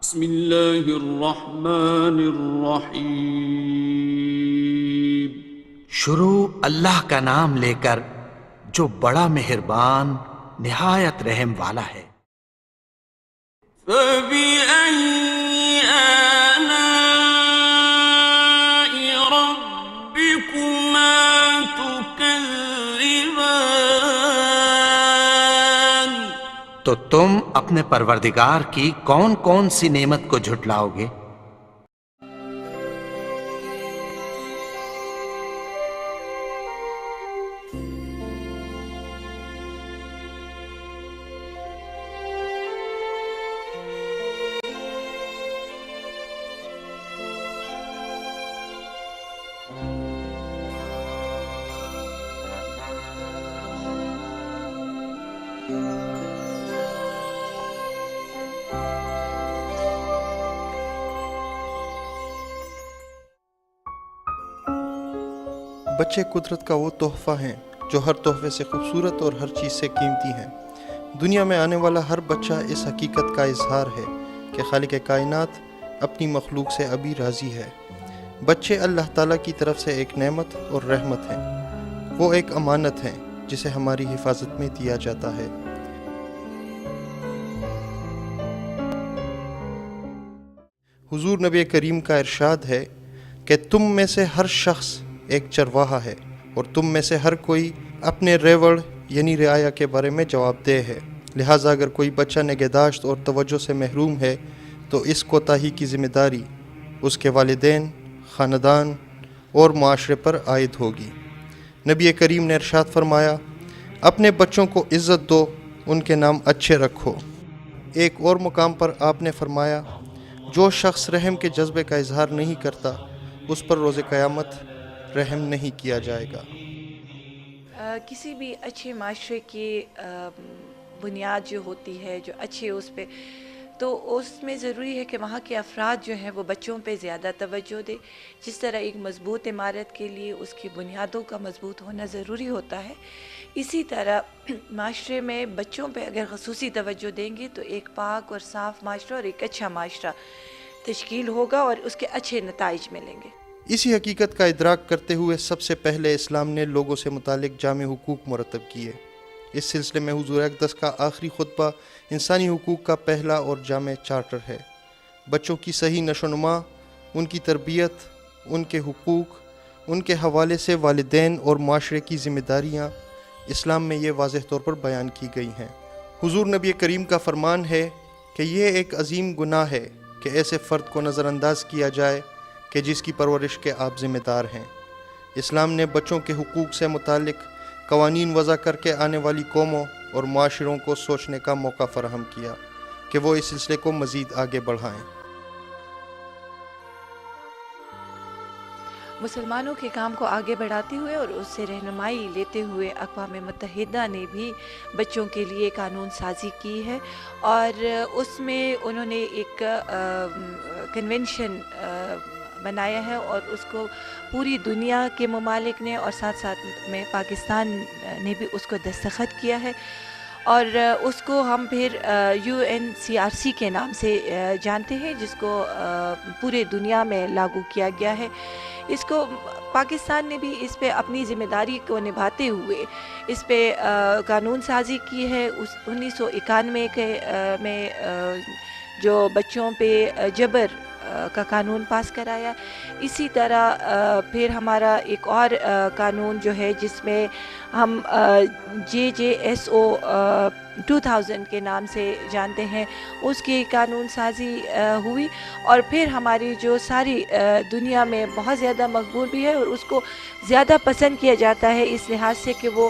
بسم اللہ الرحمن الرحیم۔ شروع اللہ کا نام لے کر جو بڑا مہربان نہایت رحم والا ہے۔ فَبِأَيِّ آلَاءِ رَبِّكُمَا تُكَذِّبَانِ؟ تو تم اپنے پروردگار کی کون کون سی نعمت کو جھٹلاؤ گے؟ بچے قدرت کا وہ تحفہ ہیں جو ہر تحفے سے خوبصورت اور ہر چیز سے قیمتی ہیں۔ دنیا میں آنے والا ہر بچہ اس حقیقت کا اظہار ہے کہ خالق کائنات اپنی مخلوق سے ابھی راضی ہے۔ بچے اللہ تعالیٰ کی طرف سے ایک نعمت اور رحمت ہیں۔ وہ ایک امانت ہیں جسے ہماری حفاظت میں دیا جاتا ہے۔ حضور نبی کریم کا ارشاد ہے کہ تم میں سے ہر شخص ایک چرواہا ہے اور تم میں سے ہر کوئی اپنے ریوڑ یعنی رعایا کے بارے میں جواب دہ ہے۔ لہٰذا اگر کوئی بچہ نگہداشت اور توجہ سے محروم ہے تو اس کوتاہی کی ذمہ داری اس کے والدین، خاندان اور معاشرے پر عائد ہوگی۔ نبی کریم نے ارشاد فرمایا، اپنے بچوں کو عزت دو، ان کے نام اچھے رکھو۔ ایک اور مقام پر آپ نے فرمایا، جو شخص رحم کے جذبے کا اظہار نہیں کرتا اس پر روز قیامت رحم نہیں کیا جائے گا۔ کسی بھی اچھے معاشرے کی بنیاد جو ہوتی ہے، جو اچھے اس پہ، تو اس میں ضروری ہے کہ وہاں کے افراد جو ہیں وہ بچوں پہ زیادہ توجہ دے۔ جس طرح ایک مضبوط عمارت کے لیے اس کی بنیادوں کا مضبوط ہونا ضروری ہوتا ہے، اسی طرح معاشرے میں بچوں پہ اگر خصوصی توجہ دیں گے تو ایک پاک اور صاف معاشرہ اور ایک اچھا معاشرہ تشکیل ہوگا اور اس کے اچھے نتائج ملیں گے۔ اسی حقیقت کا ادراک کرتے ہوئے سب سے پہلے اسلام نے لوگوں سے متعلق جامع حقوق مرتب کیے۔ اس سلسلے میں حضور اقدس کا آخری خطبہ انسانی حقوق کا پہلا اور جامع چارٹر ہے۔ بچوں کی صحیح نشو و نما، ان کی تربیت، ان کے حقوق، ان کے حوالے سے والدین اور معاشرے کی ذمہ داریاں اسلام میں یہ واضح طور پر بیان کی گئی ہیں۔ حضور نبی کریم کا فرمان ہے کہ یہ ایک عظیم گناہ ہے کہ ایسے فرد کو نظر انداز کیا جائے کہ جس کی پرورش کے آپ ذمہ دار ہیں۔ اسلام نے بچوں کے حقوق سے متعلق قوانین وضع کر کے آنے والی قوموں اور معاشروں کو سوچنے کا موقع فراہم کیا کہ وہ اس سلسلے کو مزید آگے بڑھائیں۔ مسلمانوں کے کام کو آگے بڑھاتے ہوئے اور اس سے رہنمائی لیتے ہوئے اقوام متحدہ نے بھی بچوں کے لیے قانون سازی کی ہے، اور اس میں انہوں نے ایک کنونشن بنایا ہے اور اس کو پوری دنیا کے ممالک نے اور ساتھ ساتھ میں پاکستان نے بھی اس کو دستخط کیا ہے، اور اس کو ہم پھر UNCRC کے نام سے جانتے ہیں، جس کو پورے دنیا میں لاگو کیا گیا ہے۔ اس کو پاکستان نے بھی اس پہ اپنی ذمہ داری کو نبھاتے ہوئے اس پہ قانون سازی کی ہے۔ 1991 میں جو بچوں پہ جبر کا قانون پاس کرایا۔ اسی طرح پھر ہمارا ایک اور قانون جو ہے جس میں ہم JJSO 2000 کے نام سے جانتے ہیں، اس کی قانون سازی ہوئی، اور پھر ہماری جو ساری دنیا میں بہت زیادہ مقبول بھی ہے اور اس کو زیادہ پسند کیا جاتا ہے اس لحاظ سے کہ وہ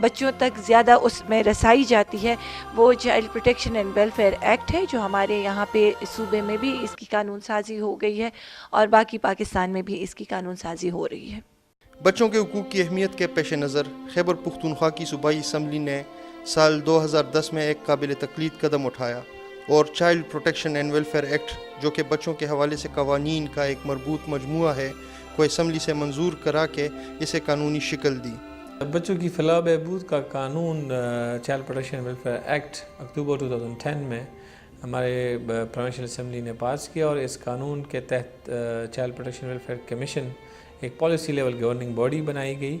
بچوں تک زیادہ اس میں رسائی جاتی ہے، وہ child protection and welfare act ہے، جو ہمارے یہاں پہ صوبے میں بھی اس کی قانون سازی ہو گئی ہے اور باقی پاکستان میں بھی اس کی قانون سازی ہو رہی ہے۔ بچوں کے حقوق کی اہمیت کے پیش نظر خیبر پختونخوا کی صوبائی اسمبلی نے سال 2010 میں ایک قابل تقلید قدم اٹھایا اور child protection and welfare act, جو کہ بچوں کے حوالے سے قوانین کا ایک مربوط مجموعہ ہے، کو اسمبلی سے منظور کرا کے اسے قانونی شکل دی۔ بچوں کی فلاح بہبود کا قانون چائلڈ پروٹیکشن ویلفیئر ایکٹ اکتوبر 2010 میں ہمارے پروونشل اسمبلی نے پاس کیا، اور اس قانون کے تحت چائلڈ پروٹیکشن ویلفیئر کمیشن ایک پالیسی لیول گورننگ باڈی بنائی گئی،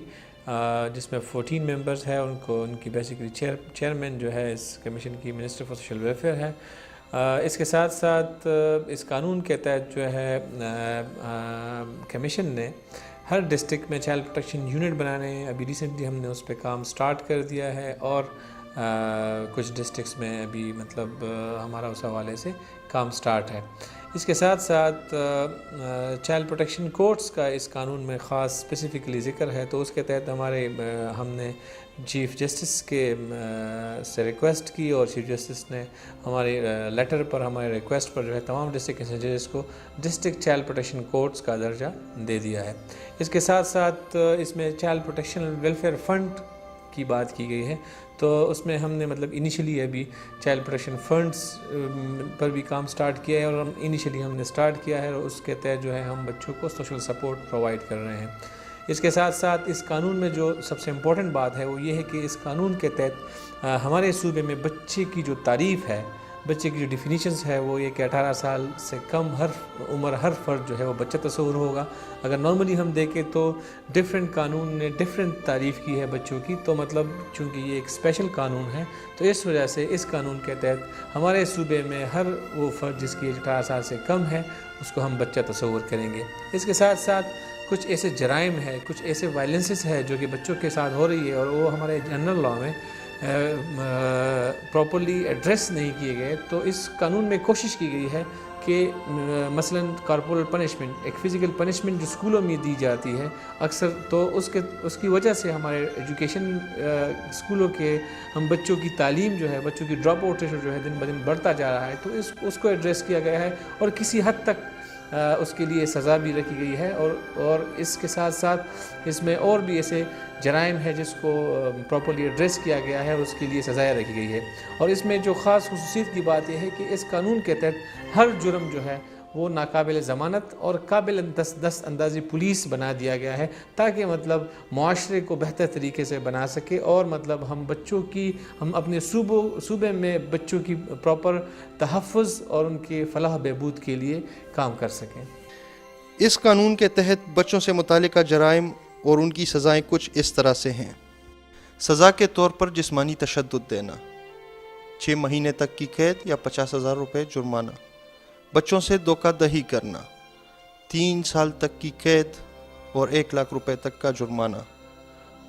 جس میں 14 ممبرز ہیں. ان کی بیسیکلی چیئرمین جو ہے اس کمیشن کی منسٹر فار سوشل ویلفیئر ہے. اس کے ساتھ ساتھ اس قانون کے تحت جو ہے کمیشن نے ہر ڈسٹرکٹ میں چائلڈ پروٹیکشن یونٹ بنانے ہیں. ابھی ریسنٹلی ہم نے اس پہ کام سٹارٹ کر دیا ہے، اور کچھ ڈسٹرکٹس میں ابھی مطلب ہمارا اس حوالے سے کام سٹارٹ ہے. اس کے ساتھ ساتھ چائلڈ پروٹیکشن کورٹس کا اس قانون میں خاص اسپیسیفکلی ذکر ہے، تو اس کے تحت ہم نے چیف جسٹس کے سے ریکویسٹ کی، اور چیف جسٹس نے ہمارے لیٹر پر، ہمارے ریکویسٹ پر جو ہے تمام ڈسٹرکٹ ججز کو ڈسٹرکٹ چائلڈ پروٹیکشن کورٹس کا درجہ دے دیا ہے. اس کے ساتھ ساتھ اس میں چائلڈ پروٹیکشن ویلفیئر فنڈ کی بات کی گئی ہے، تو اس میں ہم نے مطلب انیشلی ابھی چائلڈ پروٹیکشن فنڈز پر بھی کام سٹارٹ کیا ہے، اور ہم نے سٹارٹ کیا ہے، اور اس کے تحت جو ہے ہم بچوں کو سوشل سپورٹ پرووائڈ کر رہے ہیں. اس کے ساتھ ساتھ اس قانون میں جو سب سے امپورٹنٹ بات ہے وہ یہ ہے کہ اس قانون کے تحت ہمارے صوبے میں بچے کی جو تعریف ہے، بچے کی جو ڈیفینیشنز ہے وہ یہ کہ 18 سال سے کم ہر فرد جو ہے وہ بچہ تصور ہوگا. اگر نارملی ہم دیکھیں تو ڈفرینٹ قانون نے ڈفرینٹ تعریف کی ہے بچوں کی، تو مطلب چونکہ یہ ایک اسپیشل قانون ہے، تو اس وجہ سے اس قانون کے تحت ہمارے صوبے میں ہر وہ فرد جس کی ایج 18 سال سے کم ہے اس کو ہم بچہ تصور کریں گے. اس کے ساتھ ساتھ کچھ ایسے جرائم ہیں، کچھ ایسے وائلنسز ہے جو کہ بچوں کے ساتھ ہو رہی ہے، اور وہ ہمارے جنرل لاء میں پراپرلی ایڈریس نہیں کیے گئے. تو اس قانون میں کوشش کی گئی ہے کہ مثلا کارپورل پنشمنٹ، ایک فزیکل پنشمنٹ جو اسکولوں میں دی جاتی ہے اکثر، تو اس کی وجہ سے ہمارے ایجوکیشن اسکولوں کے ہم بچوں کی تعلیم جو ہے، بچوں کی ڈراپ آؤٹ ریشو جو ہے دن بدن بڑھتا جا رہا ہے. تو اس کو ایڈریس کیا گیا ہے، اور کسی حد تک اس کے لیے سزا بھی رکھی گئی ہے، اور اس کے ساتھ ساتھ اس میں اور بھی ایسے جرائم ہے جس کو پراپرلی ایڈریس کیا گیا ہے، اور اس کے لیے سزائیں رکھی گئی ہے. اور اس میں جو خاص خصوصیت کی بات یہ ہے کہ اس قانون کے تحت ہر جرم جو ہے وہ ناقابل ضمانت اور قابل دست اندازی پولیس بنا دیا گیا ہے، تاکہ مطلب معاشرے کو بہتر طریقے سے بنا سکے، اور مطلب ہم اپنے صوبے میں بچوں کی پراپر تحفظ اور ان کے فلاح بہبود کے لیے کام کر سکیں. اس قانون کے تحت بچوں سے متعلقہ جرائم اور ان کی سزائیں کچھ اس طرح سے ہیں. سزا کے طور پر جسمانی تشدد دینا، 6 مہینے تک کی قید یا 50,000 روپے جرمانہ. بچوں سے دھوکہ دہی کرنا، 3 سال تک کی قید اور 1 لاکھ روپے تک کا جرمانہ.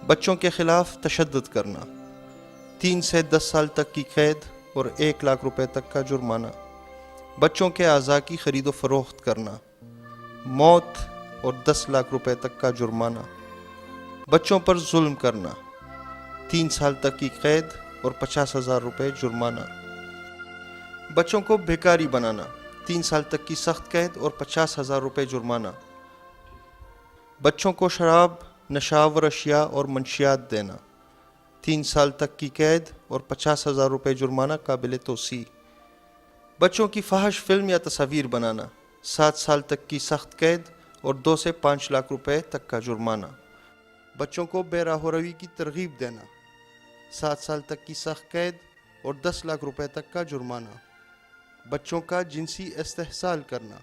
بچوں کے خلاف تشدد کرنا، 3 سے 10 سال تک کی قید اور 1 لاکھ روپے تک کا جرمانہ. بچوں کے اعضاء کی خرید و فروخت کرنا، موت اور 10 لاکھ روپے تک کا جرمانہ. بچوں پر ظلم کرنا، 3 سال تک کی قید اور 50,000 روپے جرمانہ. بچوں کو بھیکاری بنانا، 3 سال تک کی سخت قید اور 50,000 روپے جرمانہ. بچوں کو شراب، نشاور اشیاء اور منشیات دینا، 3 سال تک کی قید اور 50,000 روپے جرمانہ قابل توسیع. بچوں کی فحش فلم یا تصاویر بنانا، 7 سال تک کی سخت قید اور 2 سے 5 لاکھ روپے تک کا جرمانہ. بچوں کو بے راہ روی کی ترغیب دینا، 7 سال تک کی سخت قید اور 10 لاکھ روپے تک کا جرمانہ. بچوں کا جنسی استحصال کرنا،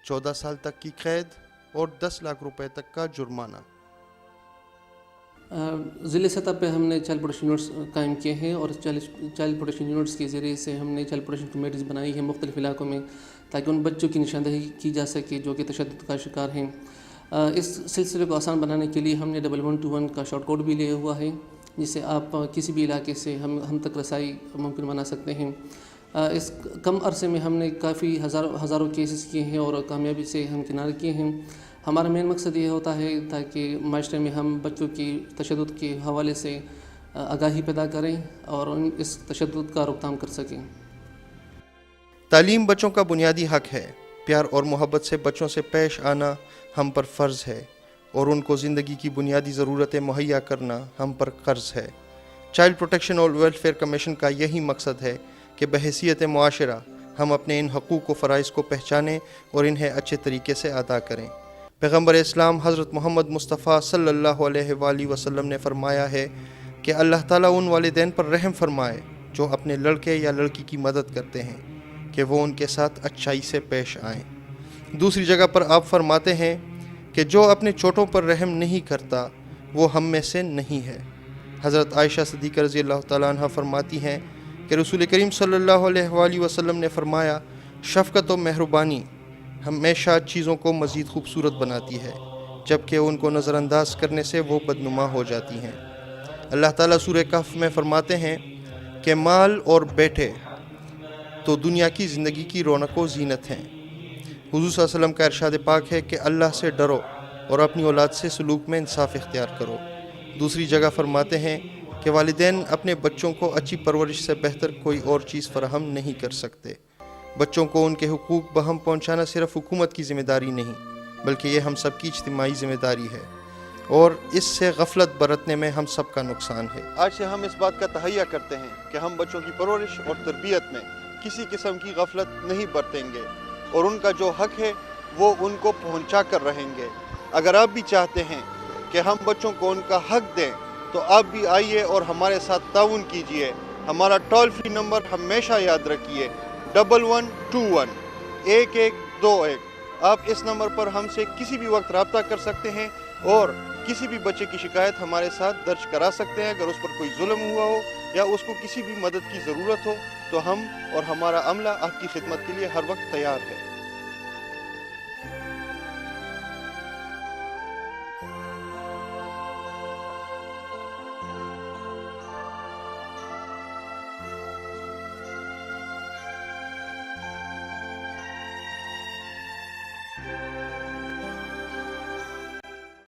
14 سال تک کی قید اور 10 لاکھ روپے تک کا جرمانہ. ضلع سطح پہ ہم نے چائلڈ پروٹیکشن یونٹس قائم کیے ہیں، اور چائلڈ پروٹیکشن یونٹس کے ذریعے سے ہم نے چائلڈ پروٹیکشن کمیٹیز بنائی ہیں مختلف علاقوں میں، تاکہ ان بچوں کی نشاندہی کی جا سکے جو کہ تشدد کا شکار ہیں. اس سلسلے کو آسان بنانے کے لیے ہم نے 1121 کا شارٹ کوڈ بھی لیا ہوا ہے، جس سے آپ کسی بھی علاقے سے ہم تک رسائی ممکن بنا سکتے ہیں. اس کم عرصے میں ہم نے کافی ہزاروں کیسز کیے ہیں اور کامیابی سے ہم کنارے کیے ہیں. ہمارا مین مقصد یہ ہوتا ہے تاکہ معاشرے میں ہم بچوں کی تشدد کے حوالے سے آگاہی پیدا کریں اور اس تشدد کا روک تھام کر سکیں. تعلیم بچوں کا بنیادی حق ہے. پیار اور محبت سے بچوں سے پیش آنا ہم پر فرض ہے، اور ان کو زندگی کی بنیادی ضرورتیں مہیا کرنا ہم پر قرض ہے. چائلڈ پروٹیکشن اور ویلفیئر کمیشن کا یہی مقصد ہے کہ بحیثیت معاشرہ ہم اپنے ان حقوق و فرائض کو پہچانیں اور انہیں اچھے طریقے سے ادا کریں. پیغمبر اسلام حضرت محمد مصطفیٰ صلی اللہ علیہ وآلہ وسلم نے فرمایا ہے کہ اللہ تعالیٰ ان والدین پر رحم فرمائے جو اپنے لڑکے یا لڑکی کی مدد کرتے ہیں. کہ وہ ان کے ساتھ اچھائی سے پیش آئیں۔ دوسری جگہ پر آپ فرماتے ہیں کہ جو اپنے چھوٹوں پر رحم نہیں کرتا وہ ہم میں سے نہیں ہے۔ حضرت عائشہ صدیقہ رضی اللہ تعالیٰ عنہ فرماتی ہیں کہ رسول کریم صلی اللہ علیہ وآلہ وسلم نے فرمایا، شفقت و مہربانی ہمیشہ چیزوں کو مزید خوبصورت بناتی ہے، جبکہ ان کو نظر انداز کرنے سے وہ بدنما ہو جاتی ہیں۔ اللہ تعالیٰ سورہ کہف میں فرماتے ہیں کہ مال اور بیٹے تو دنیا کی زندگی کی رونق و زینت ہیں۔ حضور صلی اللہ علیہ وسلم کا ارشاد پاک ہے کہ اللہ سے ڈرو اور اپنی اولاد سے سلوک میں انصاف اختیار کرو۔ دوسری جگہ فرماتے ہیں کہ والدین اپنے بچوں کو اچھی پرورش سے بہتر کوئی اور چیز فراہم نہیں کر سکتے۔ بچوں کو ان کے حقوق بہم پہنچانا صرف حکومت کی ذمہ داری نہیں، بلکہ یہ ہم سب کی اجتماعی ذمہ داری ہے، اور اس سے غفلت برتنے میں ہم سب کا نقصان ہے۔ آج سے ہم اس بات کا تہیہ کرتے ہیں کہ ہم بچوں کی پرورش اور تربیت میں کسی قسم کی غفلت نہیں برتیں گے، اور ان کا جو حق ہے وہ ان کو پہنچا کر رہیں گے۔ اگر آپ بھی چاہتے ہیں کہ ہم بچوں کو ان کا حق دیں تو آپ بھی آئیے اور ہمارے ساتھ تعاون کیجیے۔ ہمارا ٹول فری نمبر ہمیشہ یاد رکھیے 1121 1121۔ آپ اس نمبر پر ہم سے کسی بھی وقت رابطہ کر سکتے ہیں اور کسی بھی بچے کی شکایت ہمارے ساتھ درج کرا سکتے ہیں۔ اگر اس پر کوئی ظلم ہوا ہو یا اس کو کسی بھی مدد کی ضرورت ہو تو ہم اور ہمارا عملہ آپ کی خدمت کے لیے ہر وقت تیار ہے۔